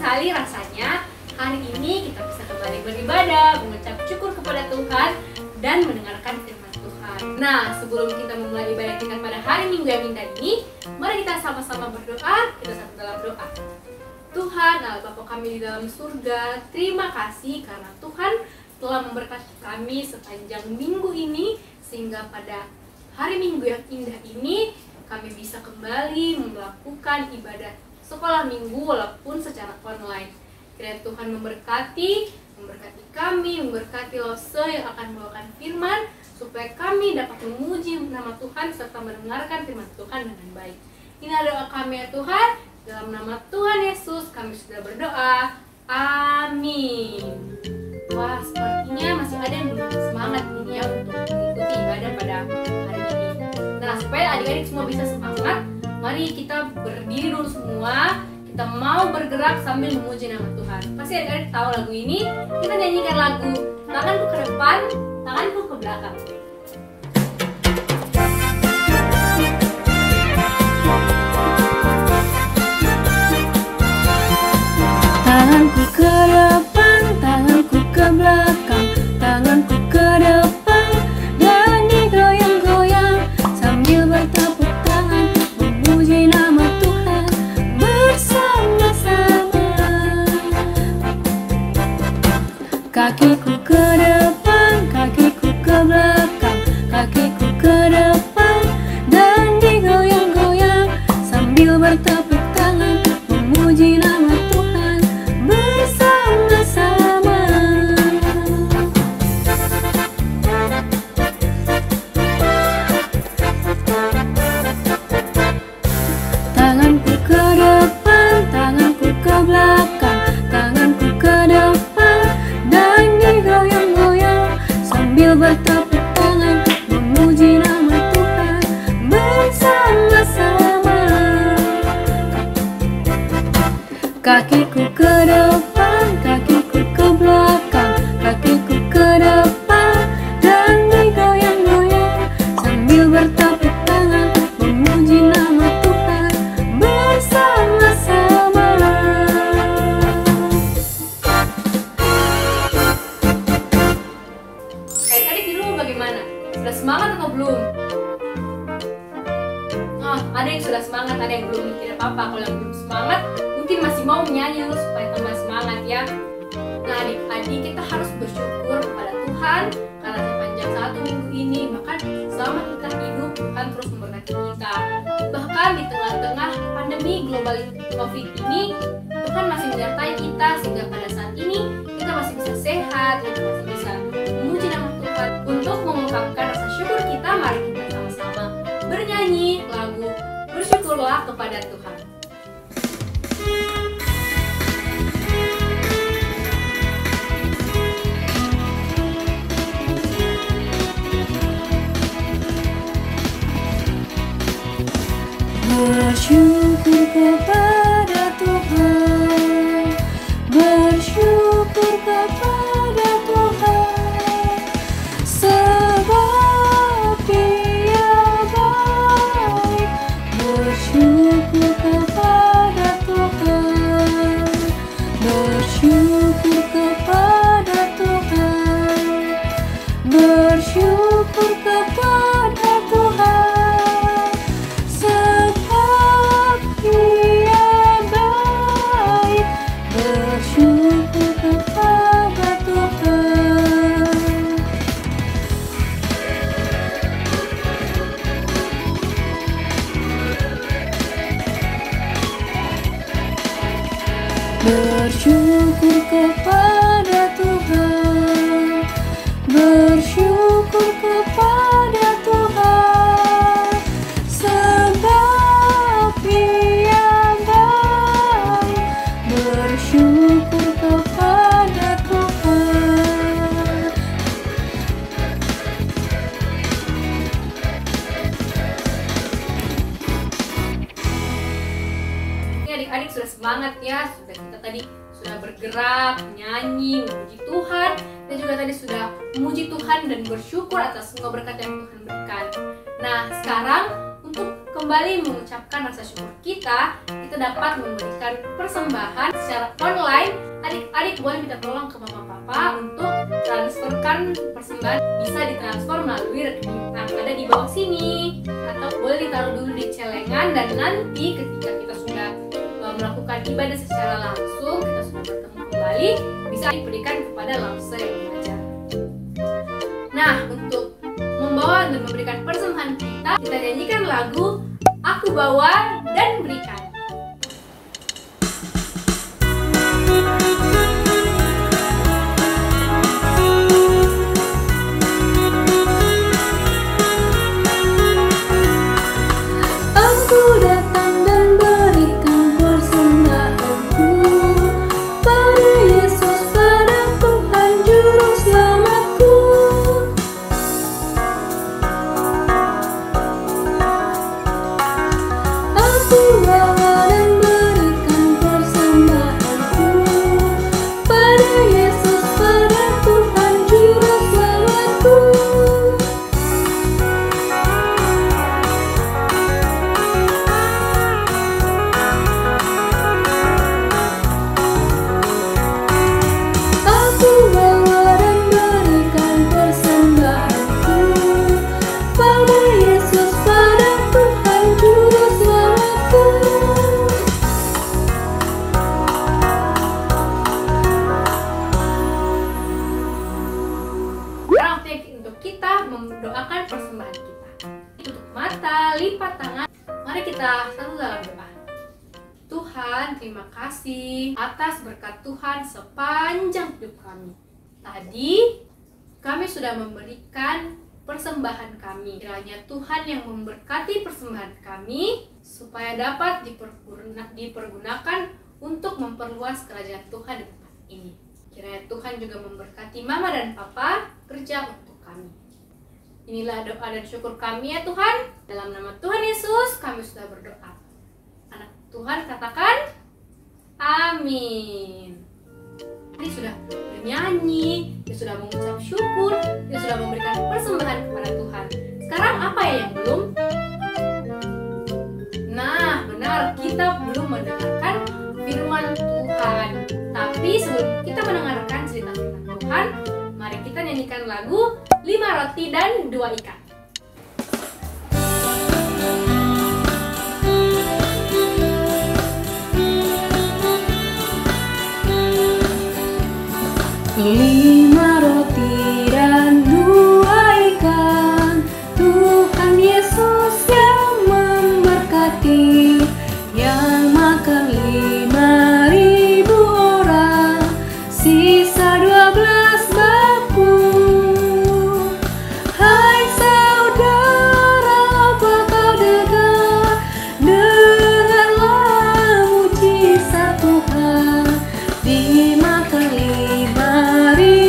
sekali rasanya hari ini kita bisa kembali beribadah, mengucap syukur kepada Tuhan, dan mendengarkan firman Tuhan. Nah, sebelum kita memulai ibadah kita pada hari Minggu yang indah ini, mari kita sama-sama berdoa. Kita satu dalam doa. Tuhan, Allah Bapa kami di dalam surga, terima kasih karena Tuhan telah memberkati kami sepanjang minggu ini, sehingga pada hari Minggu yang indah ini kami bisa kembali melakukan ibadah sekolah minggu walaupun secara online. Kiranya Tuhan memberkati kami, memberkati Lose yang akan membawakan firman, supaya kami dapat memuji nama Tuhan serta mendengarkan firman Tuhan dengan baik. Ini adalah doa kami ya Tuhan, dalam nama Tuhan Yesus kami sudah berdoa. Amin. Wah, sepertinya masih ada yang belum semangat nih ya untuk mengikuti ibadah pada hari ini. Nah, supaya adik-adik semua bisa semangat, mari kita berdiri dulu semua. Kita mau bergerak sambil memuji nama Tuhan. Pasti adik-adik tahu lagu ini. Kita nyanyikan lagu tanganku ke depan, tanganku ke belakang. Tanganku ke depan, tanganku ke belakang, tanganku ke depan dan digoyang-goyang sambil bertepuk tangan memuji nama Tuhan bersama-sama. Kakiku ke depan, kakiku ke belakang, kakiku ke depan dan digoyang-goyang sambil bertepuk tangan memuji nama Tuhan bersama-sama. Tanganku ke depan, tanganku ke belakang, tanganku ke depan dan digoyang-goyang sambil bertepuk tangan memuji nama Tuhan bersama-sama. Kakiku ke depan, kakiku ke belakang, kakiku ke depan dan digoyang-goyang sambil bertepuk tangan memuji nama Tuhan bersama-sama. Adik-adik di rumah bagaimana? Sudah semangat atau belum? Oh, ada yang sudah semangat, ada yang belum. Tidak apa-apa kalau yang belum semangat, mungkin masih mau menyanyi dulu supaya tambah semangat ya. Nah, adik-adik kita harus bersyukur kepada Tuhan karena sepanjang satu minggu ini, bahkan selama kita hidup, Tuhan terus memberkati kita. Bahkan di tengah-tengah pandemi global COVID ini, Tuhan masih menyertai kita sehingga pada saat ini kita masih bisa sehat, kita masih bisa memuji nama Tuhan. Untuk mengungkapkan rasa syukur kita, mari kita sama-sama bernyanyi lagu Bersyukurlah kepada Tuhan. Bersyukur kepada Tuhan, bersyukur kepada Tuhan, sebab Dia baik. Bersyukur kepada Tuhan, bersyukur kepada Tuhan, bersyukur kepada Tuhan. Bersyukur kepada Tuhan, bersyukur kepada Tuhan, sebab Dia baik. Bersyukur kepada Tuhan. Ini adik-adik sudah semangat ya, kita tadi sudah bergerak, menyanyi, memuji Tuhan, dan juga tadi sudah memuji Tuhan dan bersyukur atas semua berkat yang Tuhan berikan. Nah, sekarang untuk kembali mengucapkan rasa syukur kita dapat memberikan persembahan secara online. Adik-adik boleh minta tolong ke mama papa untuk transferkan persembahan, bisa ditransfer melalui rekening yang ada di bawah sini, atau boleh ditaruh dulu di celengan, dan nanti ketika kita sudah melakukan ibadah secara langsung, kita sudah bertemu kembali, bisa diberikan kepada lamse yang mengajar. Nah, untuk membawa dan memberikan persembahan kita nyanyikan lagu Aku Bawa dan Berikan. Aku datang dan berikan persembahanku pada Yesus, pada Tuhan Juru Selamatku. Aku bawa dan berikan persembahanku pada Yesus, pada Tuhan Juru Selamatku. Aku bawa dan berikan persembahanku pada Yesus, pada Tuhan Juru Selamatku. Sekarang waktunya untuk kita mendoakan persembahan kita. Tutup mata, lipat tangan. Mari kita satu dalam doa. Tuhan, terima kasih atas berkat Tuhan sepanjang hidup kami. Tadi kami sudah memberikan persembahan kami. Kiranya Tuhan yang memberkati persembahan kami supaya dapat dipergunakan untuk memperluas kerajaan Tuhan di tempat ini. Kiranya Tuhan juga memberkati Mama dan Papa kerja untuk kami. Inilah doa dan syukur kami ya Tuhan. Dalam nama Tuhan Yesus kami sudah berdoa. Anak Tuhan katakan amin. Dia sudah bernyanyi, dia sudah mengucap syukur, dia sudah memberikan persembahan kepada Tuhan. Sekarang apa ya yang belum? Nah, benar, kita belum mendengarkan firman Tuhan. Tapi sebelum kita mendengarkan cerita firman Tuhan, mari kita nyanyikan lagu 5 roti dan 2 ikan. Lima roti dan 2 ikan, Tuhan Yesus yang memberkati, yang makan 5.000 orang, sisa 12 bangku. Hai saudara, apa kau dengar? Dengarlah mujizat Tuhan, dimakan 5.000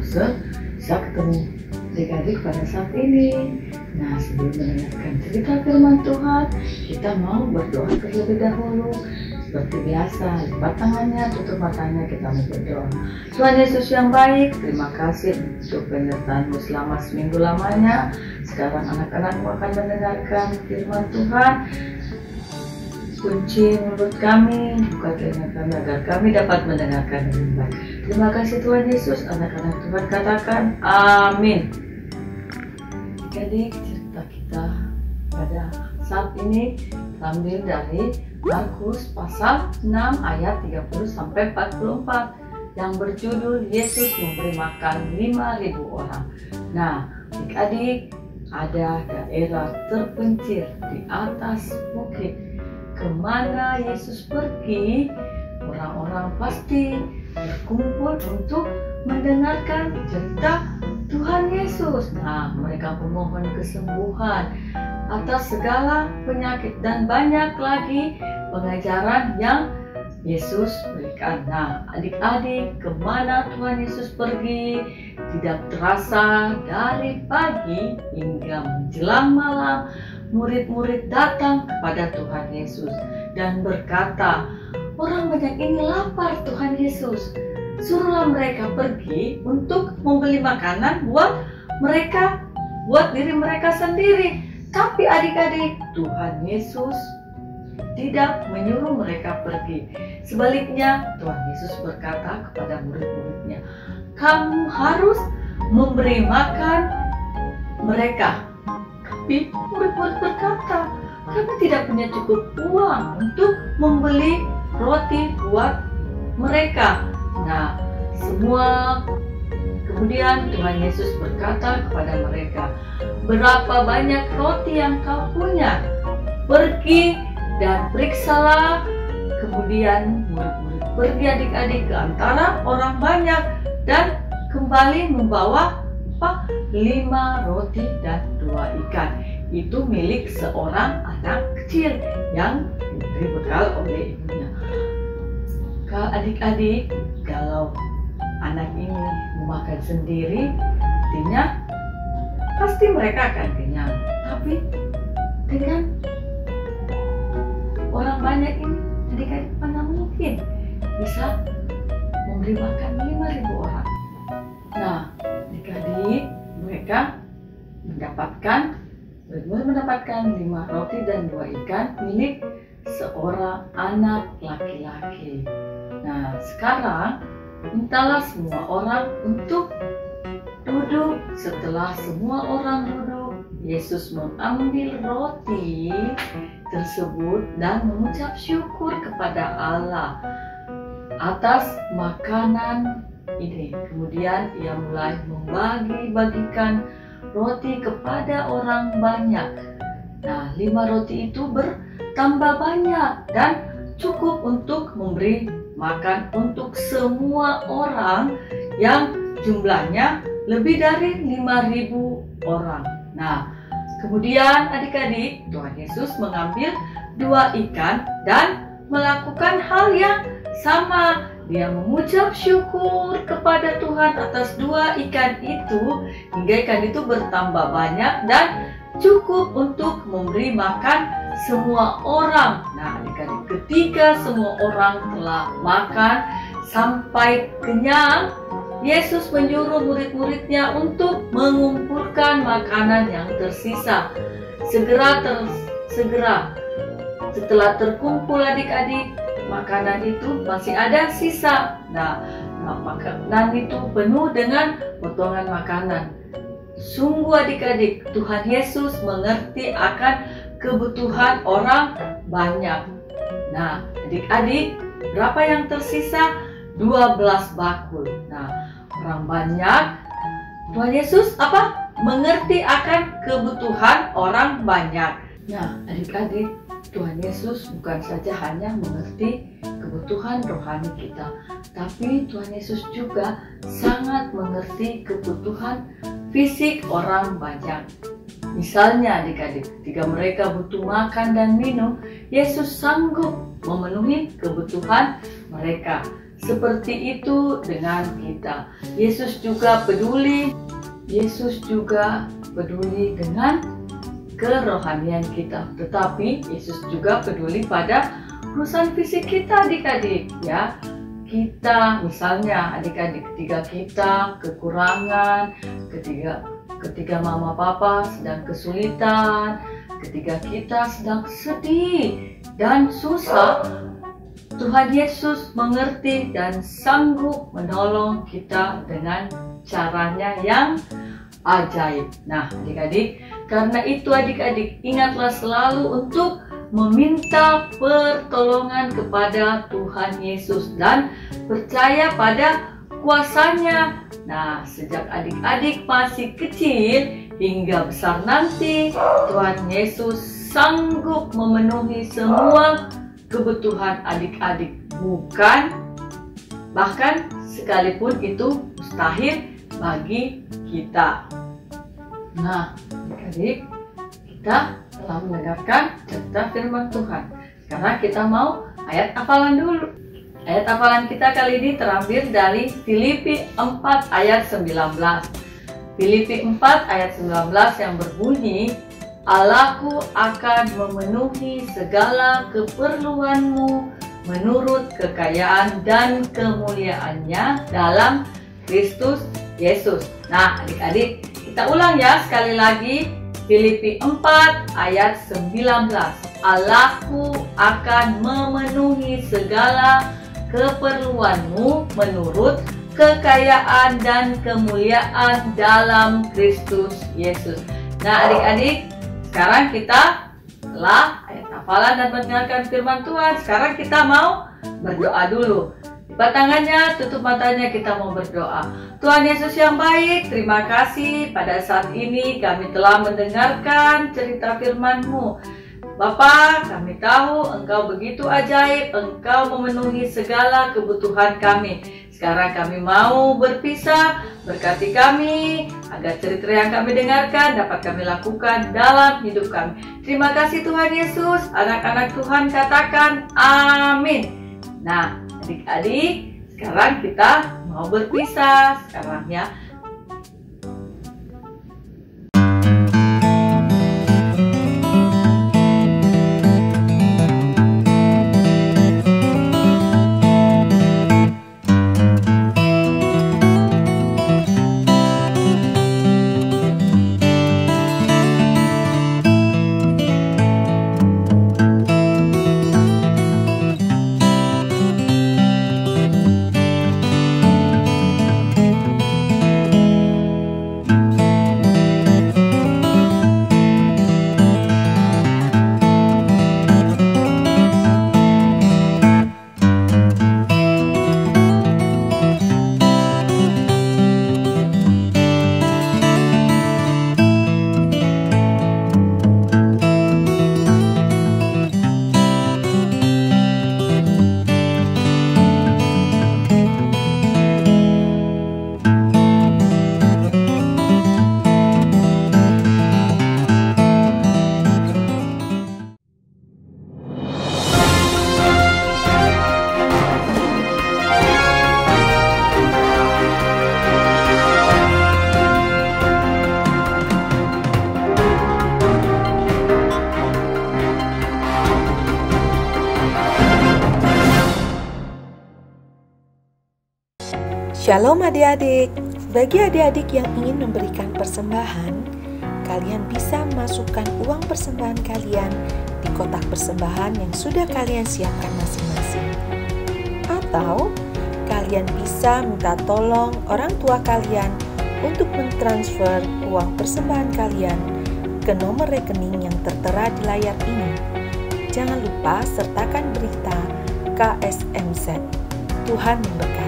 bisa ketemu adik-adik pada saat ini. Nah, sebelum mendengarkan cerita firman Tuhan, kita mau berdoa terlebih dahulu. Seperti biasa, lipat tangannya, tutup matanya, kita mau berdoa. Tuhan Yesus yang baik, terima kasih untuk penyertaan-Mu selama seminggu lamanya. Sekarang anak-anak-Mu akan mendengarkan firman Tuhan. Kunci mulut kami, buka telinga kami agar kami dapat mendengarkan dengan baik. Terima kasih Tuhan Yesus, anak-anak Tuhan katakan amin. Jadi cerita kita pada saat ini ambil dari Markus pasal 6 ayat 30 sampai 44 yang berjudul Yesus memberi makan 5.000 orang. Nah, adik-adik, ada daerah terpencil di atas bukit. Kemana Yesus pergi, orang-orang pasti berkumpul untuk mendengarkan cerita Tuhan Yesus. Nah, mereka memohon kesembuhan atas segala penyakit dan banyak lagi pengajaran yang Yesus berikan. Nah, adik-adik, kemana Tuhan Yesus pergi tidak terasa dari pagi hingga menjelang malam. Murid-murid datang kepada Tuhan Yesus dan berkata, orang banyak ini lapar Tuhan Yesus. Suruhlah mereka pergi untuk membeli makanan buat mereka, buat diri mereka sendiri. Tapi adik-adik, Tuhan Yesus tidak menyuruh mereka pergi. Sebaliknya, Tuhan Yesus berkata kepada murid-muridnya, kamu harus memberi makan mereka. Tapi murid-murid berkata, kami tidak punya cukup uang untuk membeli roti buat mereka. Nah, kemudian Tuhan Yesus berkata kepada mereka, berapa banyak roti yang kau punya? Pergi dan periksalah. Kemudian murid-murid pergi adik-adik ke antara orang banyak dan kembali membawa 5 roti dan 2 ikan. Itu milik seorang anak kecil yang diberi bekal oleh ibunya. Adik-adik, kalau anak ini memakan sendiri, artinya pasti mereka akan kenyang. Tapi dengan orang banyak ini, adik-adik mana mungkin bisa memberi makan 5.000 orang. Nah, adik-adik, mereka mendapatkan 5 roti dan 2 ikan milik seorang anak laki-laki. Nah, sekarang mintalah semua orang untuk duduk. Setelah semua orang duduk, Yesus mengambil roti tersebut dan mengucap syukur kepada Allah atas makanan ini. Kemudian ia mulai membagi-bagikan roti kepada orang banyak. Nah, 5 roti itu bertambah banyak dan cukup untuk memberi makan untuk semua orang yang jumlahnya lebih dari 5.000 orang. Nah, kemudian adik-adik, Tuhan Yesus mengambil 2 ikan dan melakukan hal yang sama. Dia mengucap syukur kepada Tuhan atas 2 ikan itu hingga ikan itu bertambah banyak dan cukup untuk memberi makan semua orang. Nah, adik-adik, ketika semua orang telah makan sampai kenyang, Yesus menyuruh murid-muridnya untuk mengumpulkan makanan yang tersisa. Segera setelah terkumpul adik-adik, makanan itu masih ada sisa. Nah, makanan itu penuh dengan potongan makanan. Sungguh adik-adik, Tuhan Yesus mengerti akan kebutuhan orang banyak. Nah, adik-adik, berapa yang tersisa? 12 bakul. Nah, orang banyak, Tuhan Yesus mengerti akan kebutuhan orang banyak. Nah, adik-adik, Tuhan Yesus bukan saja hanya mengerti kebutuhan rohani kita, tapi Tuhan Yesus juga sangat mengerti kebutuhan fisik orang banyak. Misalnya adik-adik, ketika mereka butuh makan dan minum, Yesus sanggup memenuhi kebutuhan mereka. seperti itu dengan kita. Yesus juga peduli dengan kerohanian kita. Tetapi Yesus juga peduli pada urusan fisik kita, adik-adik, ya. Kita misalnya adik-adik, ketika kita kekurangan, ketika mama papa sedang kesulitan, ketika kita sedang sedih dan susah, Tuhan Yesus mengerti dan sanggup menolong kita dengan caranya yang ajaib. Nah, adik-adik, karena itu adik-adik ingatlah selalu untuk meminta pertolongan kepada Tuhan Yesus dan percaya pada kuasanya. Nah, sejak adik-adik masih kecil hingga besar nanti, Tuhan Yesus sanggup memenuhi semua kebutuhan adik-adik, bahkan sekalipun itu mustahil bagi kita. Nah, adik-adik, kita telah mendengarkan cerita firman Tuhan. Sekarang kita mau ayat hafalan dulu. Ayat hafalan kita kali ini terambil dari Filipi 4 ayat 19. Filipi 4 ayat 19 yang berbunyi, Allahku akan memenuhi segala keperluanmu menurut kekayaan dan kemuliaannya dalam Kristus Yesus. Nah, adik-adik, kita ulang ya sekali lagi. Filipi 4 ayat 19. Allahku akan memenuhi segala keperluanmu menurut kekayaan dan kemuliaan dalam Kristus Yesus. Nah, adik-adik, sekarang kita telah ayat hafalan dan mendengarkan firman Tuhan. Sekarang kita mau berdoa dulu. Lipat tangannya, tutup matanya, kita mau berdoa. Tuhan Yesus yang baik, terima kasih pada saat ini kami telah mendengarkan cerita firman-Mu. Bapa, kami tahu Engkau begitu ajaib, Engkau memenuhi segala kebutuhan kami. Sekarang kami mau berpisah, berkati kami, agar cerita yang kami dengarkan dapat kami lakukan dalam hidup kami. Terima kasih Tuhan Yesus, anak-anak Tuhan katakan amin. Nah, adik-adik, sekarang kita mau berpisah sekarang ya. Shalom adik-adik. Bagi adik-adik yang ingin memberikan persembahan, kalian bisa memasukkan uang persembahan kalian di kotak persembahan yang sudah kalian siapkan masing-masing. Atau kalian bisa minta tolong orang tua kalian untuk mentransfer uang persembahan kalian ke nomor rekening yang tertera di layar ini. Jangan lupa sertakan berita KSMZ. Tuhan memberkati.